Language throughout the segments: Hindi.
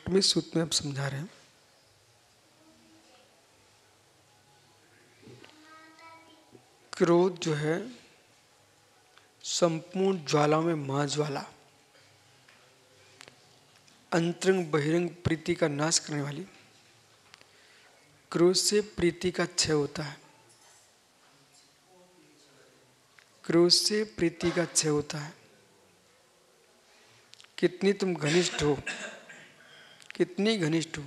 8वें सूत्र में अब समझा रहे हैं। क्रोध जो है संपूर्ण ज्वालाओं में महाज्वाला, अंतरंग बहिरंग प्रीति का नाश करने वाली। क्रोध से प्रीति का क्षय होता है, क्रोध से प्रीति का क्षय होता है। कितनी तुम घनिष्ठ हो, कितनी घनिष्ठ हो,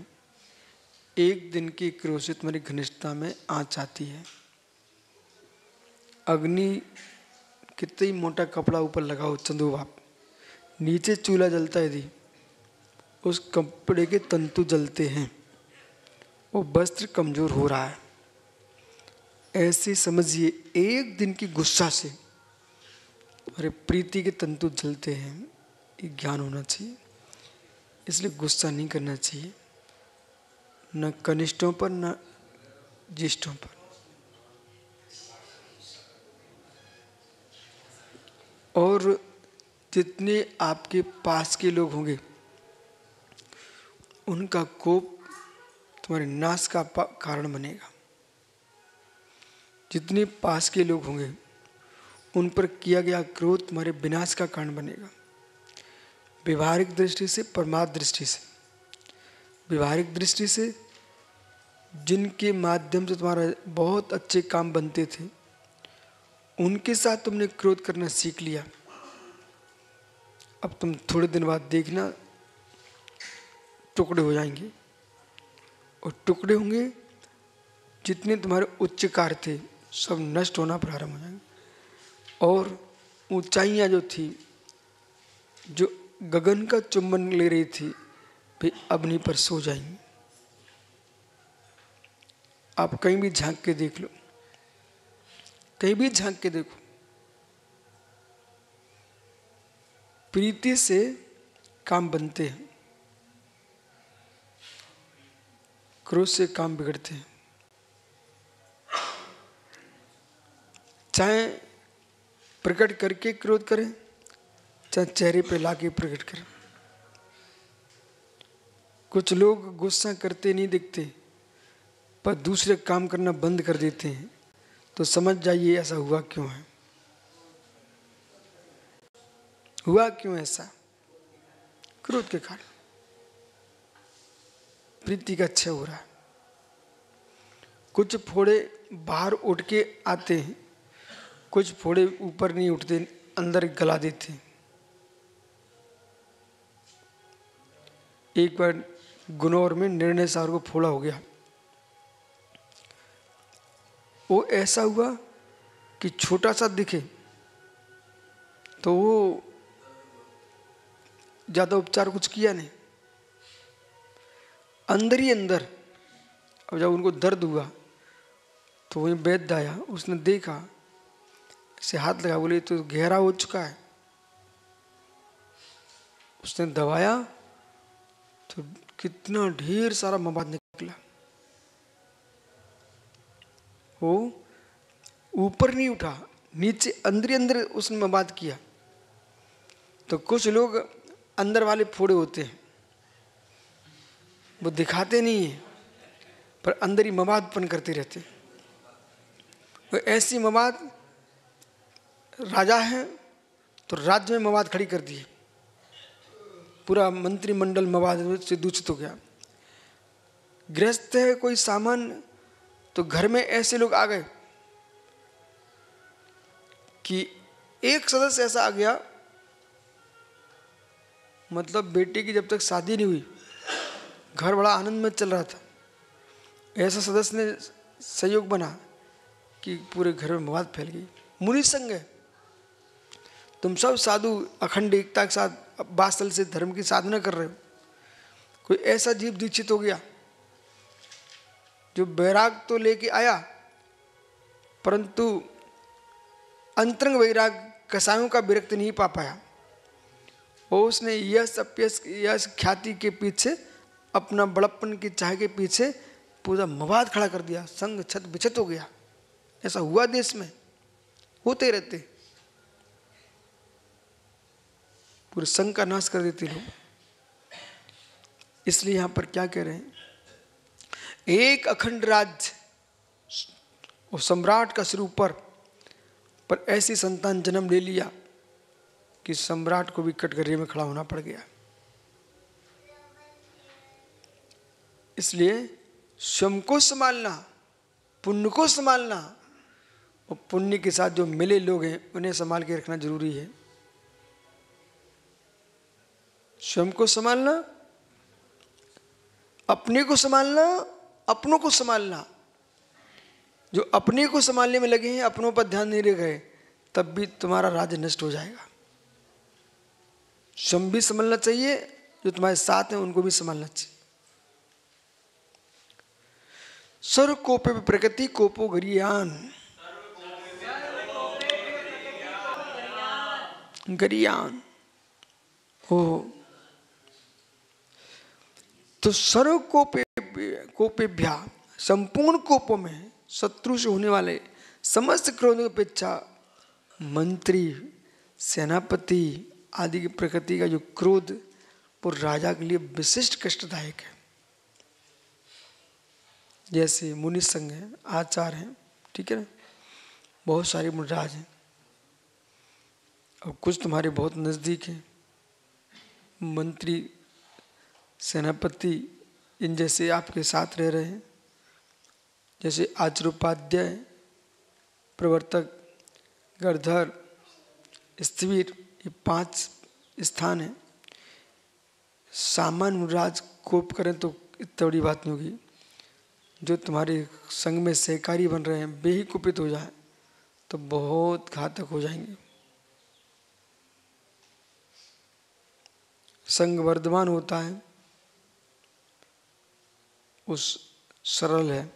एक दिन की क्रोध से तुम्हारी घनिष्ठता में आँच आती है। अग्नि कितना मोटा कपड़ा ऊपर लगाओ चंदू बाप, नीचे चूल्हा जलता है यदि उस कपड़े के तंतु जलते हैं, वो वस्त्र कमजोर हो रहा है। ऐसे समझिए एक दिन की गुस्सा से अरे प्रीति के तंतु जलते हैं, ये ज्ञान होना चाहिए। इसलिए गुस्सा नहीं करना चाहिए, न कनिष्ठों पर न ज्येष्ठों पर। और जितने आपके पास के लोग होंगे उनका कोप तुम्हारे नाश का कारण बनेगा। जितने पास के लोग होंगे उन पर किया गया क्रोध तुम्हारे विनाश का कारण बनेगा। व्यवहारिक दृष्टि से, परमार्थ दृष्टि से। व्यवहारिक दृष्टि से जिनके माध्यम से तुम्हारा बहुत अच्छे काम बनते थे उनके साथ तुमने क्रोध करना सीख लिया। अब तुम थोड़े दिन बाद देखना टुकड़े हो जाएंगे, और टुकड़े होंगे जितने तुम्हारे उच्च कार्य थे सब नष्ट होना प्रारंभ हो जाएंगे। और ऊंचाइयां जो थी, जो गगन का चुंबन ले रही थी, वे अग्नि पर सो जाएंगी। आप कहीं भी झांक के देख लो, कहीं भी झांक के देखो, प्रीति से काम बनते हैं, क्रोध से काम बिगड़ते हैं। चाहे प्रकट करके क्रोध करें, चाहे चेहरे पे लाके प्रकट करें। कुछ लोग गुस्सा करते नहीं दिखते पर दूसरे काम करना बंद कर देते हैं, तो समझ जाइए ऐसा हुआ क्यों है। हुआ क्यों ऐसा? क्रोध के कारण प्रीति का क्षय हो रहा है। कुछ फोड़े बाहर उठ के आते हैं, कुछ फोड़े ऊपर नहीं उठते, अंदर गला देते हैं। एक बार गुनौर में निर्णय सार को फोड़ा हो गया। वो ऐसा हुआ कि छोटा सा दिखे तो वो ज्यादा उपचार कुछ किया नहीं, अंदर ही अंदर। अब जब उनको दर्द हुआ तो वहीं वैद्य आया, उसने देखा, ऐसे हाथ लगा, बोले तो गहरा हो चुका है। उसने दबाया तो कितना ढेर सारा मवाद निकला। वो ऊपर नहीं उठा, नीचे अंदर अंदर उसने मवाद किया। तो कुछ लोग अंदर वाले फोड़े होते हैं, वो दिखाते नहीं है पर अंदर ही मवाद उत्पन्न करते रहते। वो ऐसी मवाद, राजा है तो राज्य में मवाद खड़ी कर दी, पूरा मंत्रिमंडल मवाद से दूषित हो गया। गृहस्थ है कोई सामान्य, तो घर में ऐसे लोग आ गए कि एक सदस्य ऐसा आ गया, मतलब बेटे की जब तक शादी नहीं हुई घर बड़ा आनंद में चल रहा था, ऐसा सदस्य ने सहयोग बना कि पूरे घर में मवाद फैल गई। मुनि संग है, तुम सब साधु अखंड एकता के साथ वात्सल से धर्म की साधना कर रहे हो, कोई ऐसा जीव दीक्षित हो गया जो वैराग तो लेके आया परंतु अंतरंग वैराग कसायों का विरक्त नहीं पा पाया। और उसने यश अपयश यश ख्याति के पीछे, अपना बड़प्पन की चाह के पीछे पूरा मवाद खड़ा कर दिया, संग छत बिछत हो गया। ऐसा हुआ देश में, होते रहते, पूरे संघ का नाश कर देते लोग। इसलिए यहां पर क्या कह रहे हैं, एक अखंड राज्य और सम्राट का सिर ऊपर, पर ऐसी संतान जन्म ले लिया कि सम्राट को भी कटघरे में खड़ा होना पड़ गया। इसलिए स्वयं को संभालना, पुण्य को संभालना, और पुण्य के साथ जो मिले लोग हैं उन्हें संभाल के रखना जरूरी है। स्वयं को संभालना, अपने को संभालना, अपनों को संभालना। जो अपने को संभालने में लगे हैं, अपनों पर ध्यान नहीं रख गए, तब भी तुम्हारा राज्य नष्ट हो जाएगा। स्वयं भी संभालना चाहिए, जो तुम्हारे साथ हैं उनको भी संभालना चाहिए। सर्व कोपे प्रकृति कोपो गरियान, गरियान हो। तो सर्व कोपेभ्या, संपूर्ण कोपों में शत्रु से होने वाले समस्त क्रोधों की अपेक्षा मंत्री, सेनापति आदि की प्रकृति का जो क्रोध वो राजा के लिए विशिष्ट कष्टदायक है। जैसे मुनि संघ है, आचार्य हैं, ठीक है ना, बहुत सारे मुनिराज हैं, और कुछ तुम्हारे बहुत नजदीक हैं, मंत्री, सेनापति, इन जैसे आपके साथ रह रहे हैं। जैसे आचार्योपाध्याय, प्रवर्तक, गणधर, स्थविर, ये 5 स्थान हैं। सामान्य मुनिराज कोप करें तो इतनी बड़ी बात नहीं होगी, जो तुम्हारे संग में सहकारी बन रहे हैं वे ही कुपित हो जाए तो बहुत घातक हो जाएंगे। संग वर्धमान होता है, उस सरल है,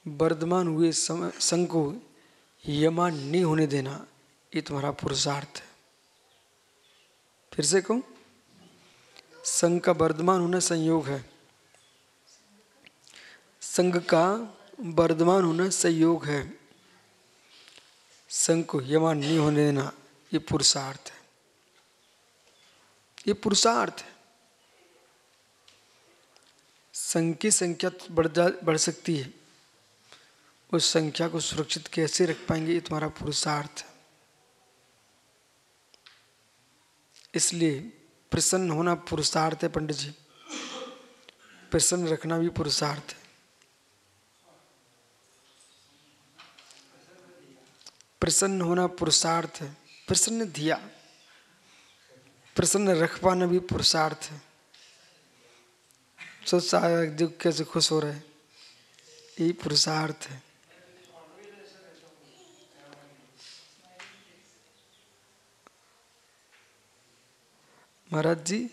वर्धमान हुए संग को यमान नहीं होने देना, ये तुम्हारा पुरुषार्थ है। फिर से कहूं, संग का वर्धमान होना संयोग है, संग का वर्धमान होना संयोग है, संग को यमान नहीं होने देना ये पुरुषार्थ है, ये पुरुषार्थ है। संघ की संख्या बढ़ सकती है, उस संख्या को सुरक्षित कैसे रख पाएंगे ये तुम्हारा पुरुषार्थ है। इसलिए प्रसन्न होना पुरुषार्थ है पंडित जी, प्रसन्न रखना भी पुरुषार्थ है। प्रसन्न होना पुरुषार्थ है, प्रसन्न धिया, प्रसन्न रख पाना भी पुरुषार्थ है। सोच जो कैसे खुश हो रहे हैं, यही पुरुषार्थ है। महाराज जी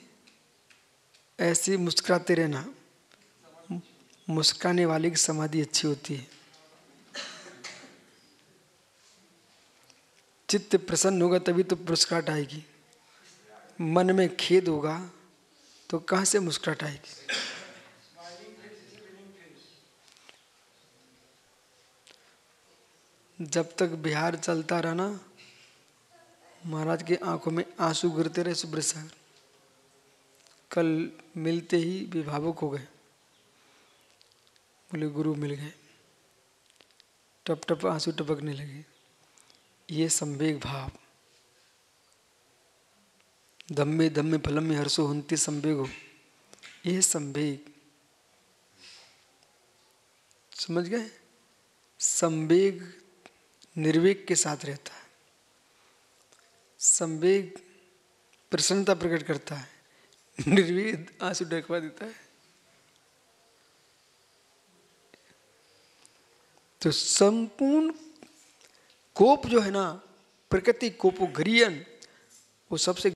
ऐसे मुस्कुराते रहना, मुस्कुराने वाले की समाधि अच्छी होती है। चित्त प्रसन्न होगा तभी तो मुस्कुराहट आएगी, मन में खेद होगा तो कहाँ से मुस्कुराहट आएगी। जब तक बिहार चलता रहा ना, महाराज की आंखों में आंसू गिरते रहे सुब्रत सागर। कल मिलते ही वे भावुक हो गए, बोले गुरु मिल गए, टप टप आंसू टपकने लगे। ये संवेग भाव, धम्मे धम्मे फलम में हर्षो हंति संवेगो, ये संवेग, समझ गए। संवेग निर्वेग के साथ रहता है, संवेग प्रसन्नता प्रकट करता है, निर्वेद आंसू ढकवा देता है। तो संपूर्ण कोप जो है ना, प्रकृति कोपो गरियन, वो सबसे